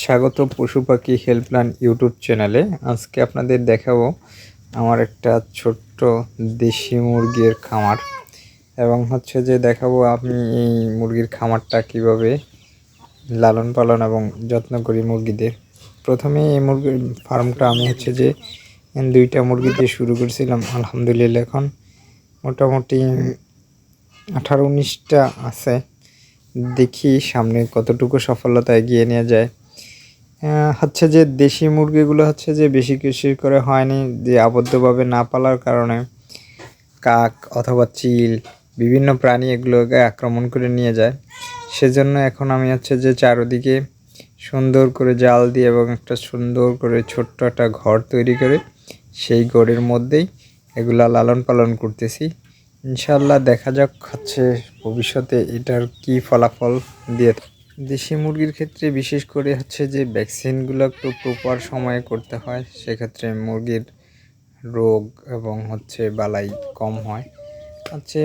স্বাগত পশু পাখি হেল্পলাইন ইউটিউব চ্যানেলে। আজকে আপনাদের দেখাবো আমার একটা ছোট্ট দেশি মুরগির খামার, এবং হচ্ছে যে দেখাবো আমি এই মুরগির খামারটা কিভাবে লালন পালন এবং যত্ন করি মুরগিদের। প্রথমে এই মুরগির ফার্মটা আমি হচ্ছে যে 2টা মুরগি দিয়ে শুরু করেছিলাম। আলহামদুলিল্লাহ এখন মোটামুটি 18-19টা আছে। দেখি সামনে কতটুকু সফলতা এগিয়ে নিয়ে যায়। হচ্ছে যে দেশি মুরগিগুলো হচ্ছে যে বেশি কিছু করে হয়নি, যে আবদ্ধভাবে না পালার কারণে কাক অথবা চিল বিভিন্ন প্রাণী এগুলোকে আক্রমণ করে নিয়ে যায়। সেজন্য এখন আমি হচ্ছে যে চারদিকে সুন্দর করে জাল দিয়ে এবং একটা সুন্দর করে ছোট্ট একটা ঘর তৈরি করে সেই ঘরের মধ্যেই এগুলা লালন পালন করতেছি। ইনশাল্লাহ দেখা যাক হচ্ছে ভবিষ্যতে এটার কি ফলাফল দিয়ে। দেশি মুরগির ক্ষেত্রে বিশেষ করে হচ্ছে যে ভ্যাকসিনগুলো একটু প্রপার সময়ে করতে হয়, সেক্ষেত্রে মুরগির রোগ এবং হচ্ছে বালাই কম হয়। হচ্ছে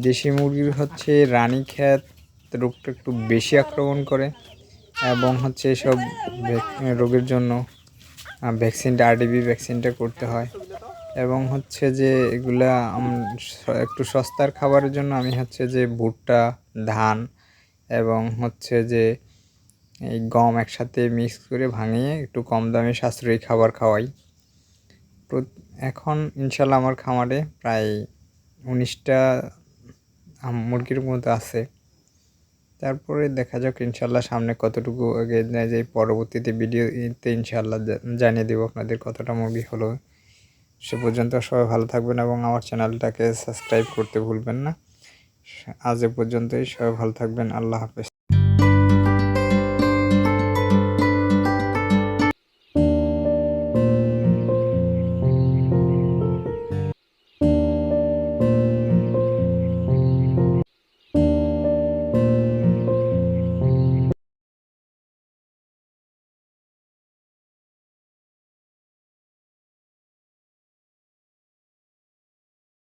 দেশি মুরগির হচ্ছে রানীক্ষেত রোগটা একটু বেশি আক্রমণ করে, এবং হচ্ছে এসব রোগের জন্য ভ্যাকসিনটা আরডিবি ভ্যাকসিনটা করতে হয়। এবং হচ্ছে যে এগুলা একটু সস্তার খাবারের জন্য আমি হচ্ছে যে ভুট্টা, ধান এবং হচ্ছে যে এই গম একসাথে মিক্স করে ভাঙিয়ে একটু কম দামে সাশ্রয়ী খাবার খাওয়াই। এখন ইনশাল্লাহ আমার খামারে প্রায় 19টা মুরগির মতো আছে। তারপরে দেখা যাক ইনশাল্লাহ সামনে কতটুকু এগিয়ে নেয় যায়। পরবর্তীতে ভিডিওতে ইনশাল্লাহ জানিয়ে দেবো আপনাদের কতটা মুরগি হলো। সে পর্যন্ত সবাই ভালো থাকবেন এবং আমার চ্যানেলটাকে সাবস্ক্রাইব করতে ভুলবেন না। আজ এ পর্যন্তই, সবাই ভালো থাকবেন। আল্লাহ হাফেজ।